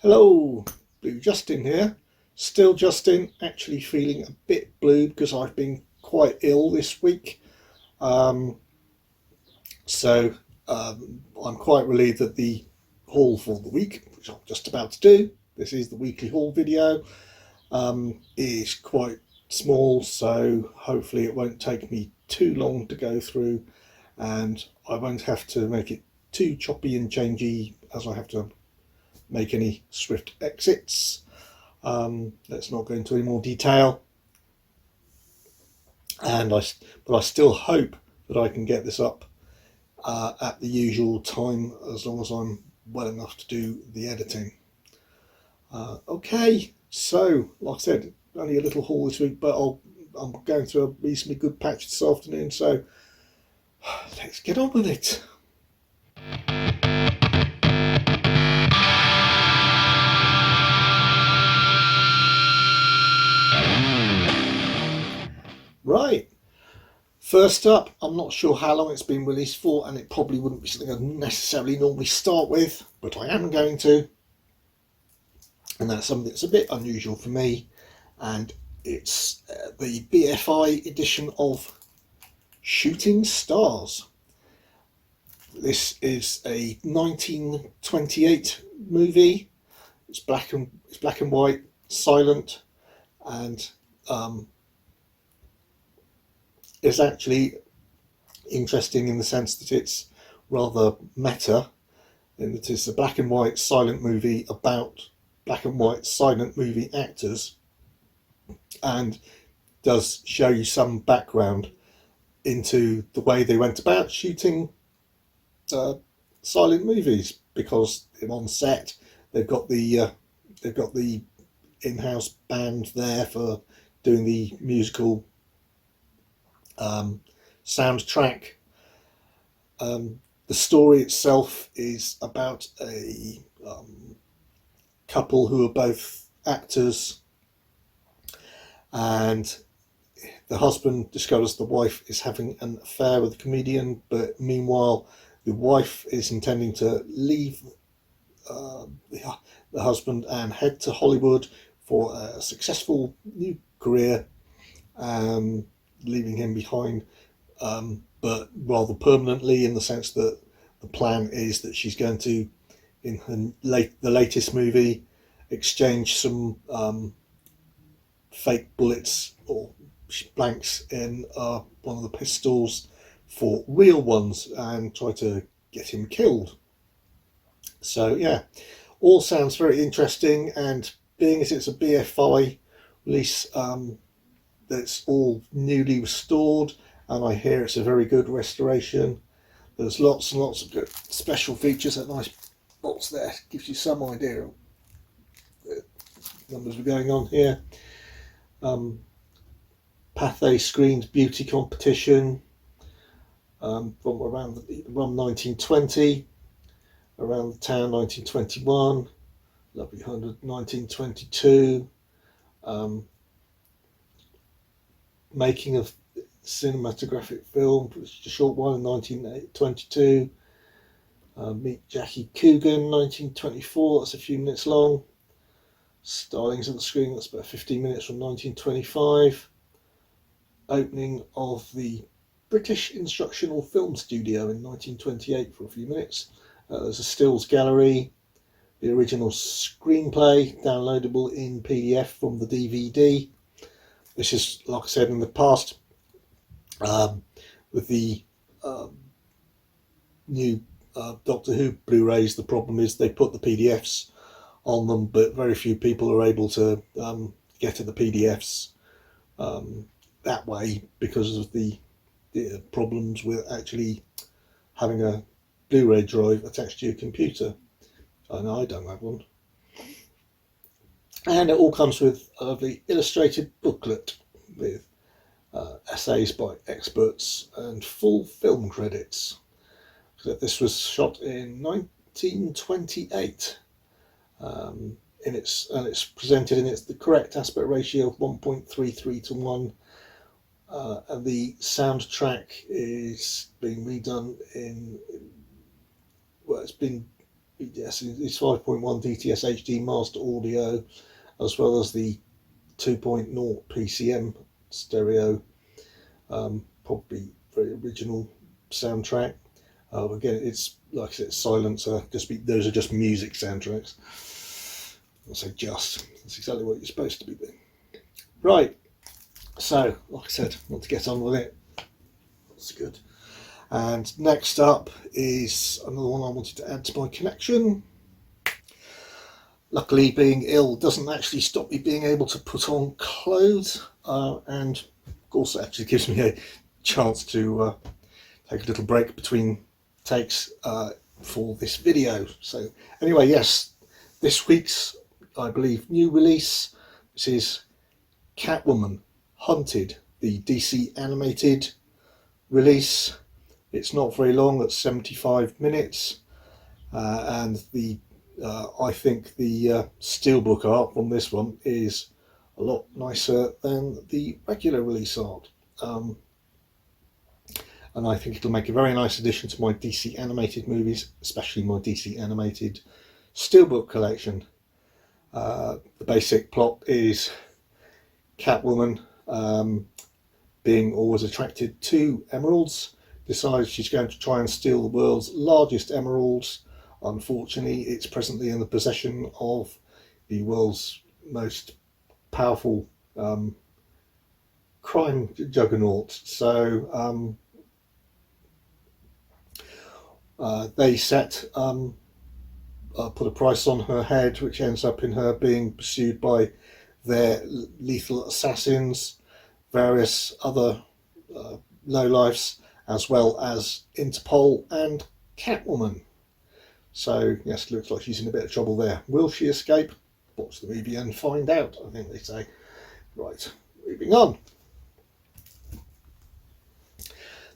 Hello, Blue Justin here. Still Justin, actually feeling a bit blue because I've been quite ill this week. Um, so I'm quite relieved that the haul for the week, which I'm just about to do, this is the weekly haul video, is quite small, so hopefully it won't take me too long to go through and I won't have to make it too choppy and changey as I have to make any swift exits. Let's not go into any more detail. But I still hope that I can get this up at the usual time, as long as I'm well enough to do the editing. Okay, so like I said, only a little haul this week, but I'm going through a reasonably good patch this afternoon, so let's get on with it. Right, first up, I'm not sure how long it's been released for, and it probably wouldn't be something I'd necessarily normally start with, but I am going to. And that's something that's a bit unusual for me, and it's the BFI edition of Shooting Stars. This is a 1928 movie. It's black and white, silent, and it's actually interesting in the sense that it's rather meta, in that it's a black and white silent movie about black and white silent movie actors, and does show you some background into the way they went about shooting silent movies, because on set they've got the in-house band there for doing the musical soundtrack. The story itself is about a couple who are both actors, and the husband discovers the wife is having an affair with a comedian, but meanwhile the wife is intending to leave the husband and head to Hollywood for a successful new career, leaving him behind, but rather permanently, in the sense that the plan is that she's going to, in the latest movie, exchange some fake bullets or blanks in one of the pistols for real ones and try to get him killed. So yeah, all sounds very interesting, and being as it's a BFI release, that's all newly restored, and I hear it's a very good restoration. There's lots and lots of good special features. That nice box there gives you some idea of the numbers we're going on here. Pathé Screens Beauty Competition from around 1920, around the town 1921, Lovely 100 1922, making of cinematographic film, which is a short one, in 1922. Meet Jackie Coogan 1924, that's a few minutes long. Starlings on the Screen, that's about 15 minutes, from 1925. Opening of the British Instructional Film Studio in 1928 for a few minutes. There's a stills gallery, the original screenplay downloadable in PDF from the DVD. This is, like I said in the past, with the new Doctor Who Blu-rays, the problem is they put the PDFs on them, but very few people are able to get to the PDFs that way, because of the problems with actually having a Blu-ray drive attached to your computer. I know I don't have one. And it all comes with a lovely illustrated booklet with essays by experts and full film credits. This was shot in 1928. And it's presented in the correct aspect ratio of 1.33 to 1. And the soundtrack is being redone it's been yes, it's 5.1 DTS HD master audio, as well as the 2.0 PCM stereo, probably very original soundtrack. Again, it's like I said, silencer. Those are just music soundtracks. I'll say just. That's exactly what you're supposed to be doing. Right. So, like I said, I want to get on with it. That's good. And next up is another one I wanted to add to my collection. Luckily, being ill doesn't actually stop me being able to put on clothes, and also actually gives me a chance to take a little break between takes for this video. So anyway, yes, this week's, I believe, new release, this is Catwoman Hunted, the DC animated release. It's not very long, it's 75 minutes, and I think the steelbook art from this one is a lot nicer than the regular release art, and I think it'll make a very nice addition to my DC animated movies, especially my DC animated steelbook collection. The basic plot is Catwoman, being always attracted to emeralds, decides she's going to try and steal the world's largest emeralds. Unfortunately, it's presently in the possession of the world's most powerful crime juggernaut. So they put a price on her head, which ends up in her being pursued by their lethal assassins, various other lowlifes, as well as Interpol and Catwoman. So yes, looks like she's in a bit of trouble there. Will she escape? Watch the movie and find out, I think they say. Right, moving on.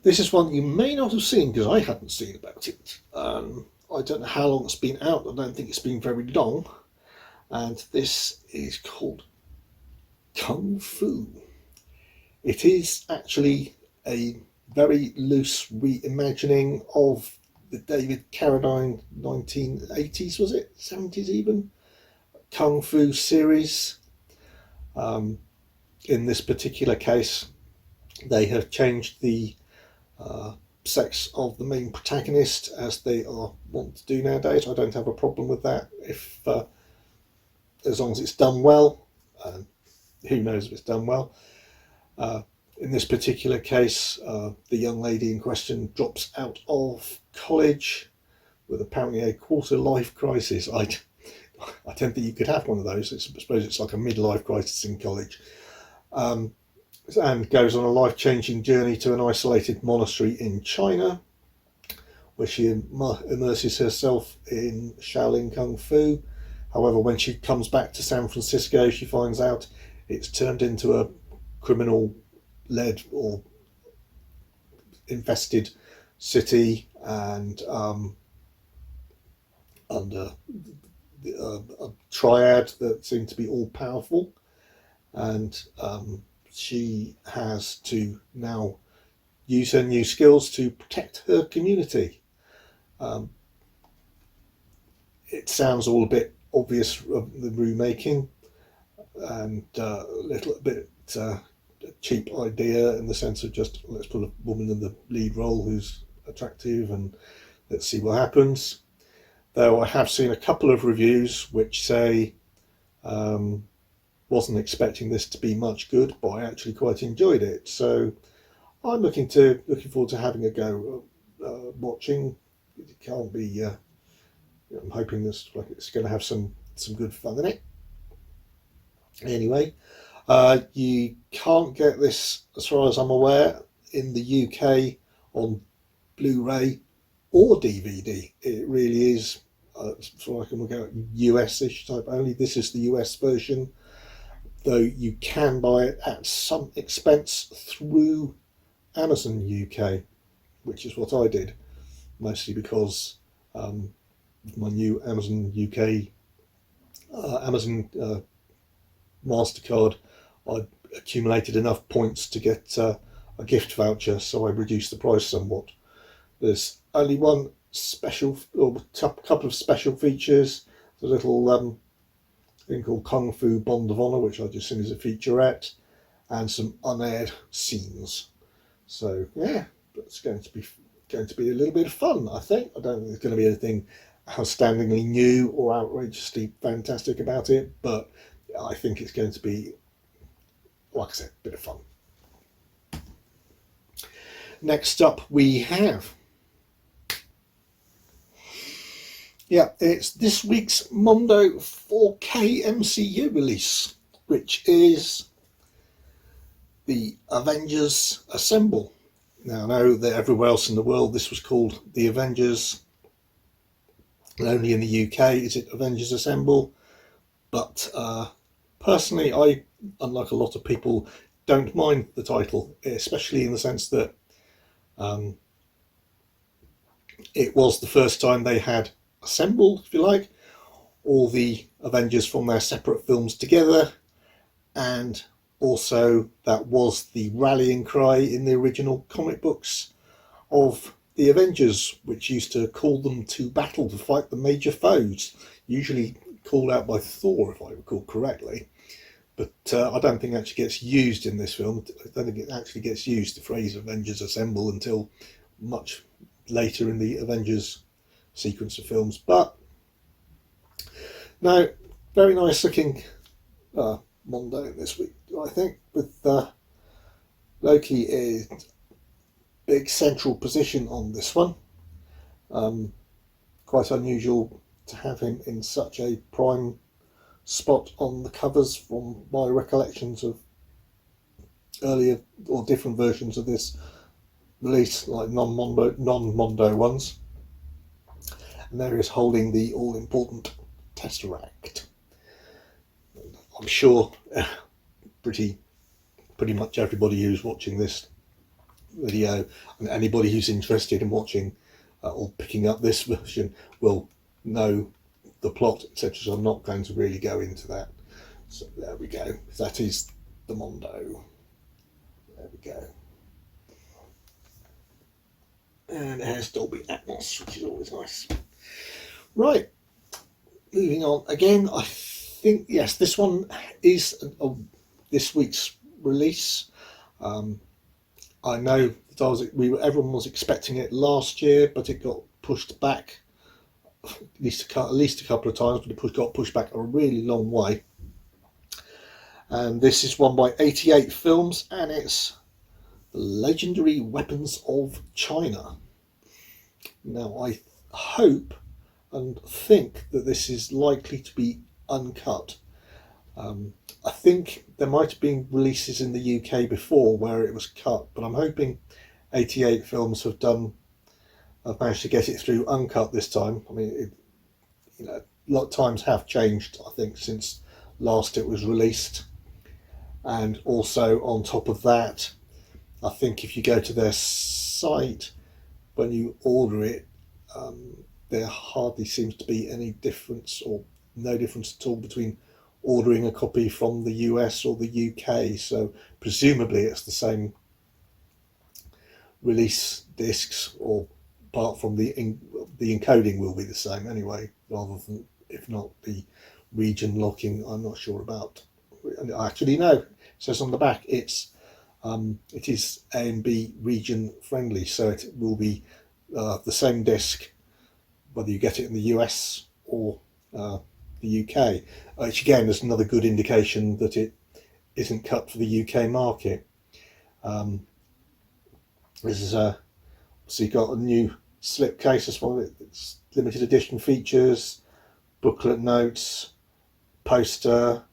This is one you may not have seen, because I hadn't seen about it. I don't know how long it's been out. I don't think it's been very long. And this is called Kung Fu. It is actually a very loose reimagining of the David Carradine 1980s, was it? 70s even? Kung Fu series. In this particular case, they have changed the sex of the main protagonist, as they are wont to do nowadays. I don't have a problem with that, if as long as it's done well. Who knows if it's done well? In this particular case, the young lady in question drops out of college with apparently a quarter-life crisis. I don't think you could have one of those. I suppose it's like a midlife crisis in college. And goes on a life-changing journey to an isolated monastery in China, where she immerses herself in Shaolin Kung Fu. However, when she comes back to San Francisco, she finds out it's turned into a criminal-led or infested city, and under a triad that seem to be all-powerful, and she has to now use her new skills to protect her community. It sounds all a bit obvious, the remaking, and a little bit cheap idea, in the sense of just let's put a woman in the lead role who's attractive and let's see what happens. Though I have seen a couple of reviews which say wasn't expecting this to be much good, but I actually quite enjoyed it. So I'm looking forward to having a go watching. It can't be. I'm hoping it's going to have some good fun in it. Anyway, you can't get this, as far as I'm aware, in the UK on Blu-ray or DVD. It really is, so I can look at US-ish type only. This is the US version, though you can buy it at some expense through Amazon UK, which is what I did, mostly because my new Amazon UK Amazon MasterCard, I accumulated enough points to get a gift voucher, so I reduced the price somewhat. There's only one special, or a couple of special features. The little thing called Kung Fu Bond of Honor, which I just seen as a featurette, and some unaired scenes. So yeah, it's going to be a little bit of fun, I think. I don't think there's going to be anything outstandingly new or outrageously fantastic about it, but I think it's going to be, like I said, a bit of fun. Next up we have, it's this week's Mondo 4K MCU release, which is the Avengers Assemble. Now, I know that everywhere else in the world this was called the Avengers, and only in the UK is it Avengers Assemble. But personally, I, unlike a lot of people, don't mind the title, especially in the sense that it was the first time they had assembled, if you like, all the Avengers from their separate films together, and also that was the rallying cry in the original comic books of the Avengers, which used to call them to battle to fight the major foes, usually called out by Thor, if I recall correctly. But I don't think it actually gets used in this film. I don't think it actually gets used, the phrase Avengers Assemble, until much later in the Avengers sequence of films. But no, very nice looking Mondo this week, I think, with Loki in big central position on this one. Quite unusual to have him in such a prime spot on the covers from my recollections of earlier or different versions of this release, like non-Mondo ones. And there he is holding the all-important Tesseract. I'm sure pretty much everybody who's watching this video, and anybody who's interested in watching or picking up this version, will know the plot, etc. So I'm not going to really go into that. So there we go. That is the Mondo. There we go. And it has Dolby Atmos, which is always nice. Right, moving on again. I think, yes, this one is this week's release. I know that everyone was expecting it last year, but it got pushed back at least a couple of times, but it got pushed back a really long way. And this is one by 88 Films, and it's The Legendary Weapons of China. Now, I hope and think that this is likely to be uncut. I think there might have been releases in the UK before where it was cut, but I'm hoping 88 Films have managed to get it through uncut this time. I mean, a lot of times have changed, I think, since last it was released. And also on top of that, I think if you go to their site, when you order it, there hardly seems to be any difference, or no difference at all, between ordering a copy from the US or the UK. So presumably it's the same release discs, or apart from the encoding will be the same anyway, rather than, if not, the region locking. I'm not sure about. Actually, no, it says on the back it is A and B region friendly, so it will be the same disc whether you get it in the US or the UK, which again is another good indication that it isn't cut for the UK market. This is so you got a new slipcase as well. It's limited edition features, booklet notes, poster,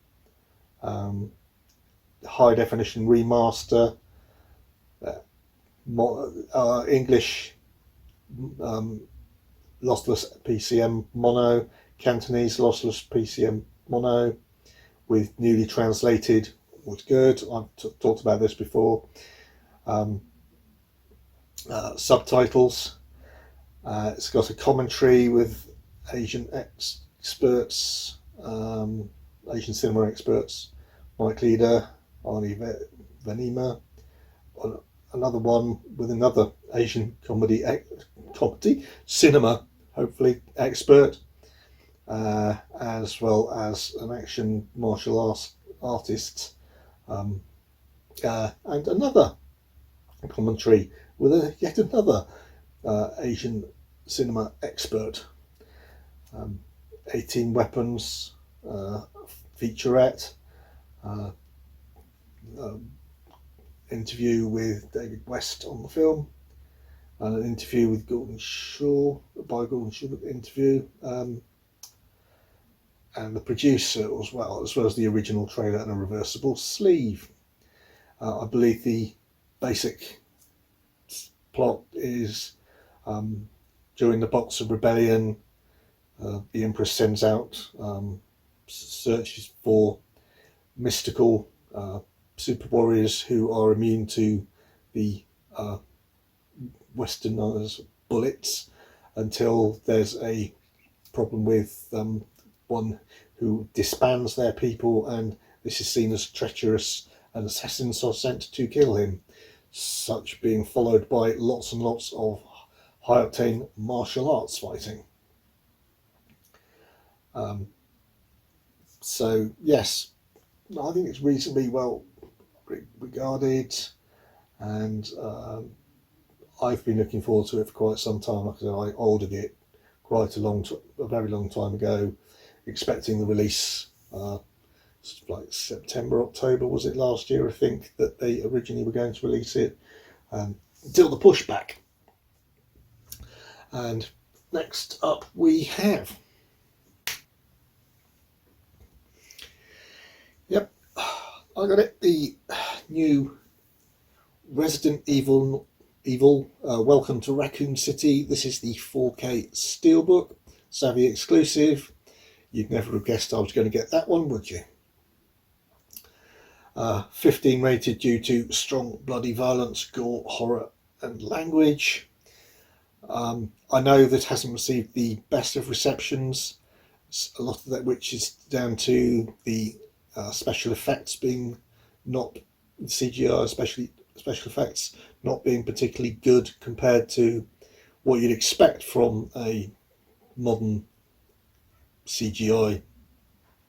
high definition remaster, English lossless PCM mono, Cantonese lossless PCM mono with newly translated. Was good. I've talked about this before. Subtitles. It's got a commentary with Asian experts, Asian cinema experts, Mike Leader, Arnie Venema, another one with another Asian comedy cinema, hopefully expert, as well as an action martial arts artist, and another commentary with yet another Asian cinema expert. 18 Weapons featurette, interview with David West on the film, and an interview with Gordon Shaw, interview, and the producer as well as the original trailer and a reversible sleeve. I believe the basic plot is during the Boxer Rebellion, the Empress sends out searches for mystical super warriors who are immune to the Westerners' bullets, until there's a problem with one who disbands their people, and this is seen as treacherous, and assassins are sent to kill him, such being followed by lots and lots of high-octane martial arts fighting. So yes, I think it's reasonably well regarded, and I've been looking forward to it for quite some time. Like I said, I ordered it quite a very long time ago, expecting the release like September, October was it last year, I think, that they originally were going to release it, until the pushback. And next up we have, yep, I got it, the new Resident Evil, Welcome to Raccoon City. This is the 4K Steelbook, Savvy exclusive. You'd never have guessed I was going to get that one, would you? 15 rated due to strong bloody violence, gore, horror and language. I know that hasn't received the best of receptions, a lot of that which is down to the special effects being not CGI, especially special effects not being particularly good compared to what you'd expect from a modern CGI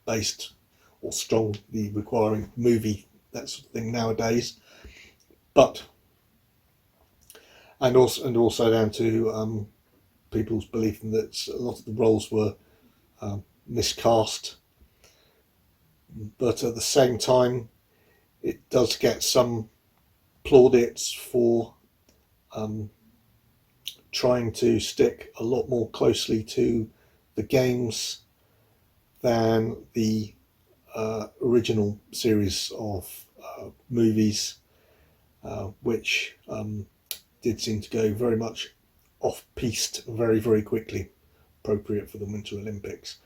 based or strongly requiring movie, that sort of thing nowadays. But and also down to people's belief that a lot of the roles were miscast. But at the same time, it does get some plaudits for trying to stick a lot more closely to the games than the original series of movies, which did seem to go very much off-piste very, very quickly, appropriate for the Winter Olympics.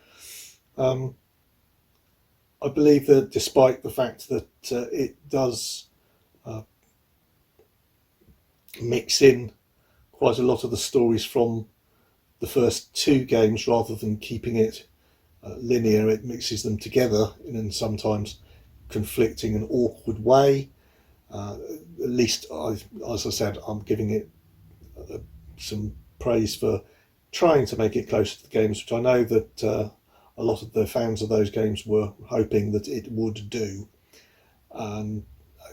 I believe that despite the fact that it does mix in quite a lot of the stories from the first two games, rather than keeping it linear, it mixes them together in a sometimes conflicting and awkward way. At least, as I said, I'm giving it some praise for trying to make it closer to the games, which I know that a lot of the fans of those games were hoping that it would do. And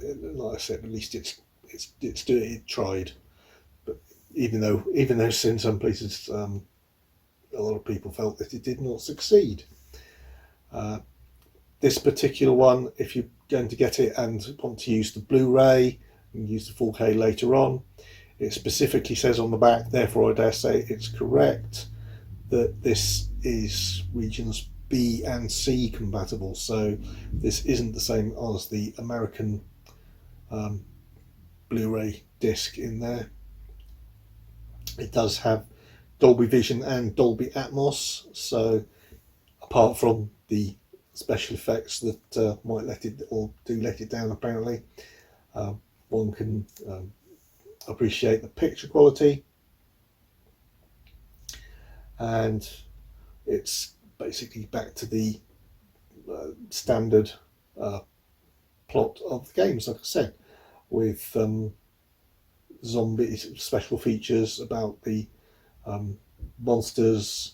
like I said, at least it tried. But even though in some places a lot of people felt that it did not succeed. This particular one, if you're going to get it and want to use the Blu-ray and use the 4K later on, it specifically says on the back, therefore I dare say it's correct, that this is regions B and C compatible. So this isn't the same as the American Blu-ray disc in there. It does have Dolby Vision and Dolby Atmos, so apart from the special effects that might let it down, apparently, one can appreciate the picture quality, and it's basically back to the standard plot of the games, like I said, with zombie special features about the monsters,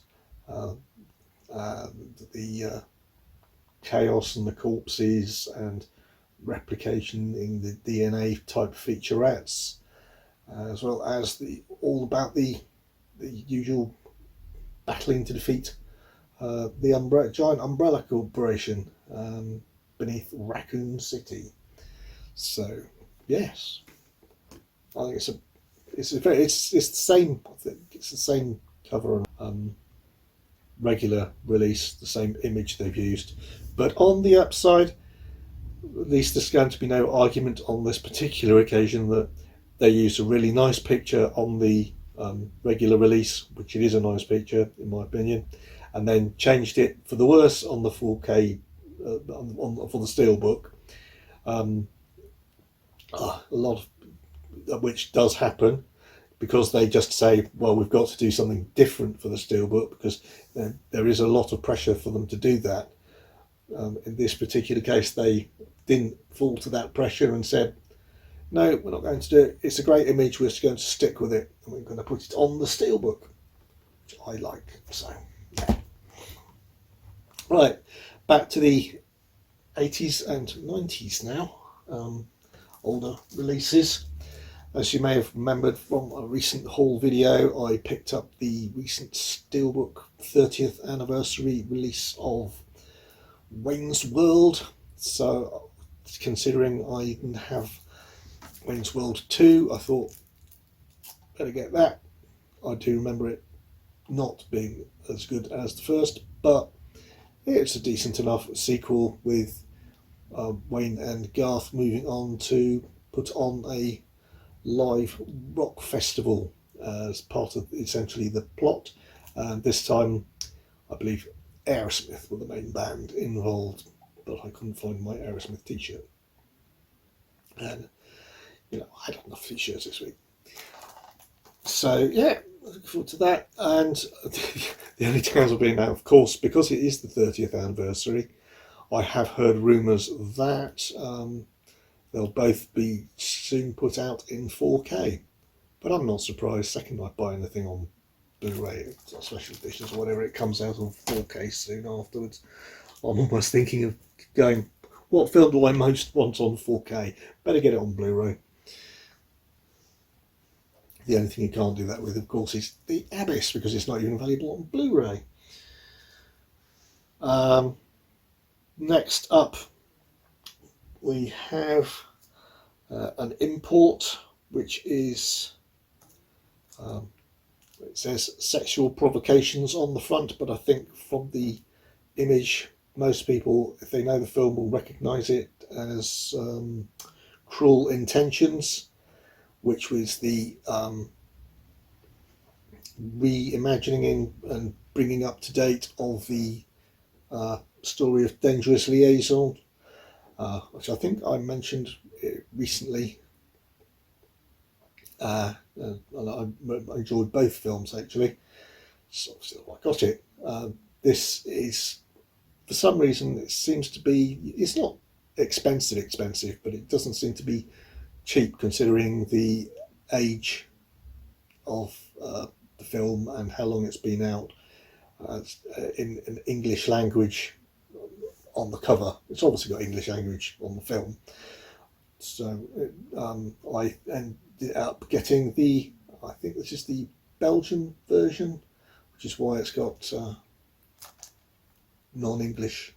the chaos and the corpses, and replication in the DNA type featurettes, as well as all about the usual battling to defeat the giant umbrella corporation beneath Raccoon City. So yes, I think it's the same. I think it's the same cover and regular release, the same image they've used. But on the upside, at least there's going to be no argument on this particular occasion that they used a really nice picture on the regular release, which it is a nice picture in my opinion, and then changed it for the worse on the 4K for the steelbook. A lot of which does happen because they just say, well, we've got to do something different for the steelbook, because there is a lot of pressure for them to do that. In this particular case, they didn't fall to that pressure and said, no, we're not going to do it. It's a great image, we're just going to stick with it, and we're going to put it on the steelbook, which I like. So yeah. Right, back to the 80s and 90s now. Older releases. As you may have remembered from a recent haul video, I picked up the recent Steelbook 30th anniversary release of Wayne's World. So considering I even have Wayne's World 2, I thought better get that. I do remember it not being as good as the first, but it's a decent enough sequel with Wayne and Garth moving on to put on a live rock festival as part of essentially the plot. And this time, I believe Aerosmith were the main band involved, but I couldn't find my Aerosmith t-shirt. And, I had enough t-shirts this week. So, yeah, looking forward to that. And the only times I've been out, of course, because it is the 30th anniversary, I have heard rumours that they'll both be soon put out in 4K. But I'm not surprised. Second I buy anything on Blu-ray, special editions or whatever, it comes out on 4K soon afterwards. I'm almost thinking of going, what film do I most want on 4K? Better get it on Blu-ray. The only thing you can't do that with, of course, is The Abyss, because it's not even available on Blu-ray. Next up, we have an import, which is, it says sexual provocations on the front, but I think from the image, most people, if they know the film, will recognise it as Cruel Intentions, which was the reimagining and bringing up to date of the story of Dangerous Liaison, which I think I mentioned recently. And I enjoyed both films actually, so I got it. This is, for some reason, it seems to be, it's not expensive, but it doesn't seem to be cheap considering the age of the film and how long it's been out. In an English language on the cover. It's obviously got English language on the film. So I ended up getting I think this is the Belgian version, which is why it's got non-English.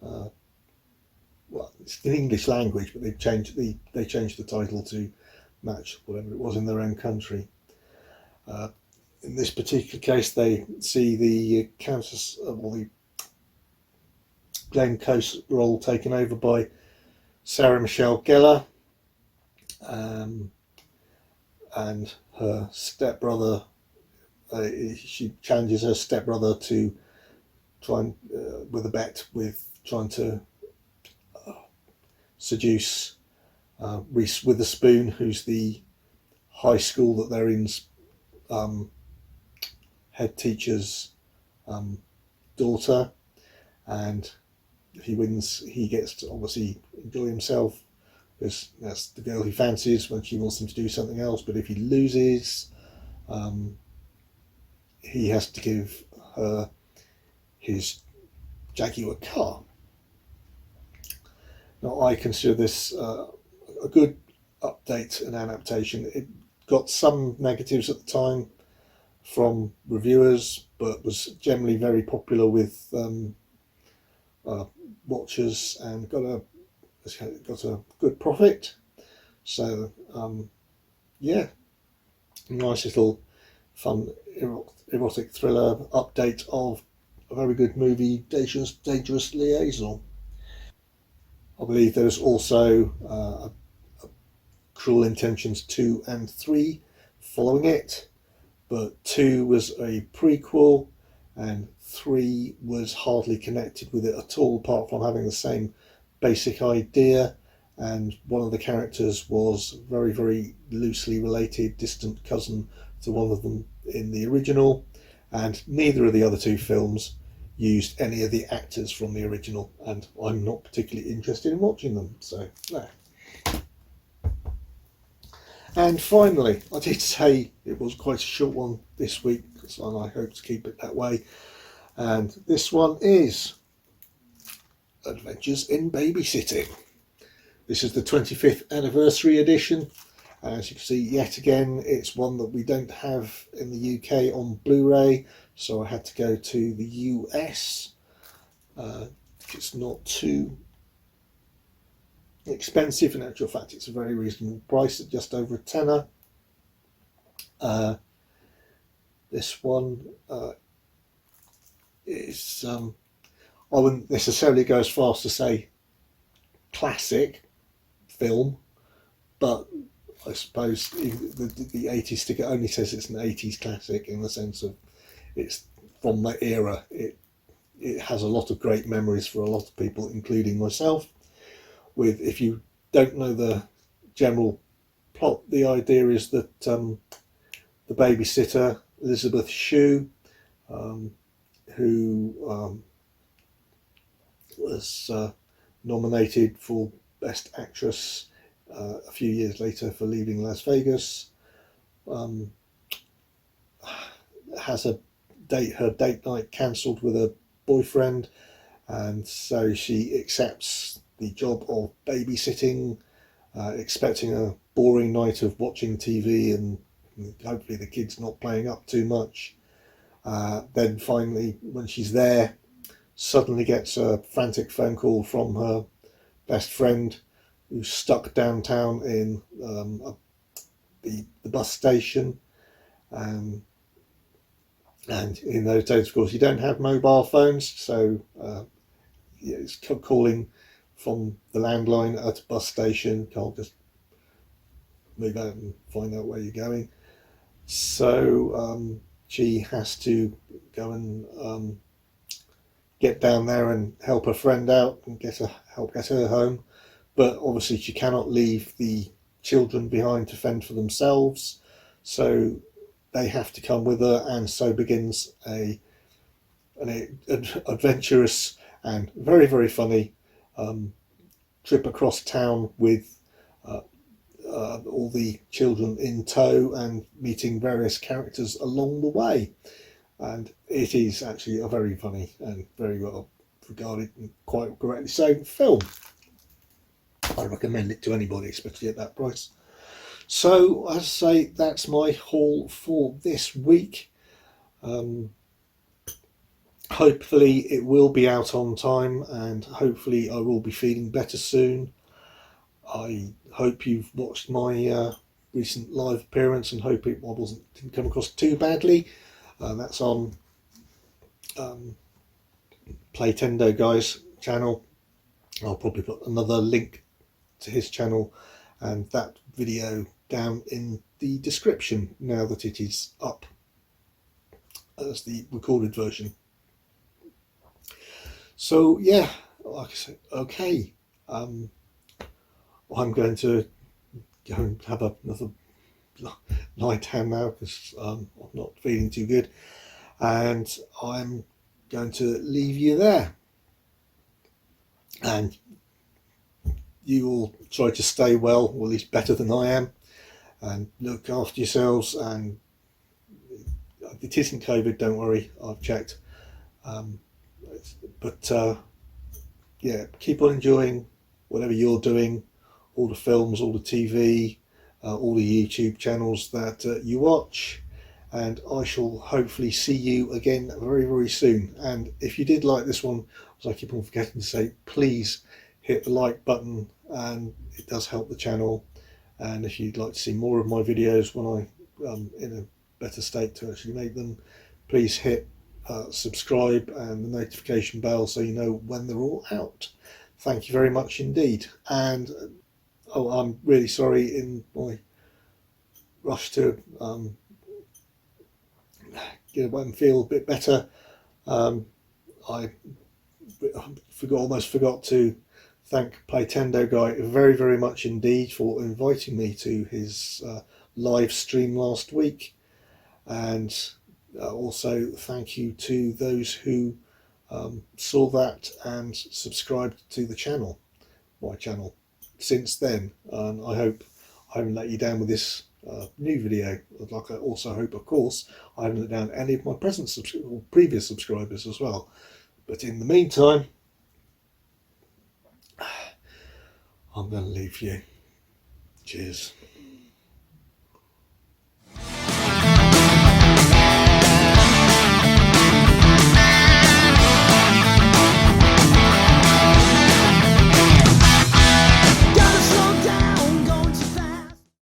Well, it's in English language, but they changed the title to match whatever it was in their own country. In this particular case, they see the Countess, the Glenn Close role taken over by Sarah Michelle Gellar, and her stepbrother. She challenges her stepbrother to try and with a bet with trying to seduce Reese Witherspoon, who's the high school that they're in's head teacher's daughter, and if he wins, he gets to obviously enjoy himself because that's the girl he fancies when she wants him to do something else. But if he loses, he has to give her his Jaguar car. Now, I consider this a good update and adaptation. It got some negatives at the time from reviewers, but was generally very popular with watchers and got a good profit. So yeah, nice little fun erotic thriller update of a very good movie, Dangerous Liaison. I believe there's also Cruel Intentions 2 and 3 following it, but 2 was a prequel and 3 was hardly connected with it at all, apart from having the same basic idea. And one of the characters was very, very loosely related, distant cousin to one of them in the original. And neither of the other two films used any of the actors from the original, and I'm not particularly interested in watching them. So, there. And finally, I did say it was quite a short one this week, and I hope to keep it that way. And this one is Adventures in Babysitting. This is the 25th anniversary edition. As you can see, yet again, it's one that we don't have in the UK on Blu-ray, so I had to go to the US. It's not too expensive. In actual fact, it's a very reasonable price at just over a tenner. This one is, I wouldn't necessarily go as far as to say classic film, but I suppose the 80s sticker only says it's an 80s classic in the sense of it's from that era. It has a lot of great memories for a lot of people, including myself. With, if you don't know the general plot, the idea is that the babysitter, Elizabeth Shue, who was nominated for Best Actress a few years later for Leaving Las Vegas, has her date night cancelled with her boyfriend, and so she accepts the job of babysitting, expecting a boring night of watching TV and hopefully the kid's not playing up too much. Then finally, when she's there, suddenly gets a frantic phone call from her best friend who's stuck downtown in the bus station. And in those days, of course, you don't have mobile phones, so it's calling from the landline at a bus station. Can't just move out and find out where you're going. So she has to go and get down there and help her friend out and help get her home. But obviously she cannot leave the children behind to fend for themselves. So they have to come with her, and so begins an adventurous and very, very funny trip across town with all the children in tow and meeting various characters along the way. And it is actually a very funny and very well regarded and quite correctly so film. I recommend it to anybody, especially at that price. So, as I say, that's my haul for this week. Hopefully it will be out on time, and hopefully I will be feeling better soon. I hope you've watched my recent live appearance and hope it didn't come across too badly. That's on Playtendo Guy's channel. I'll probably put another link to his channel and that video down in the description now that it is up as the recorded version. So yeah, like I said, okay, I'm going to go and have another lie down now because I'm not feeling too good, and I'm going to leave you there. And you all try to stay well, or at least better than I am, and look after yourselves. And it isn't COVID, don't worry, I've checked. But yeah, keep on enjoying whatever you're doing, all the films, all the TV, all the YouTube channels that you watch. And I shall hopefully see you again very, very soon. And if you did like this one, as I keep on forgetting to say, please hit the like button, and it does help the channel. And if you'd like to see more of my videos when I'm in a better state to actually make them, please hit subscribe and the notification bell so you know when they're all out. Thank you very much indeed. And I'm really sorry, in my rush to get away and feel a bit better, I almost forgot to thank Playtendo Guy very, very much indeed for inviting me to his live stream last week. And also thank you to those who saw that and subscribed to the channel, my channel, since then. And I hope I haven't let you down with this new video. Like, I also hope, of course, I haven't let down any of my previous subscribers as well. But in the meantime, I'm going to leave you. Cheers.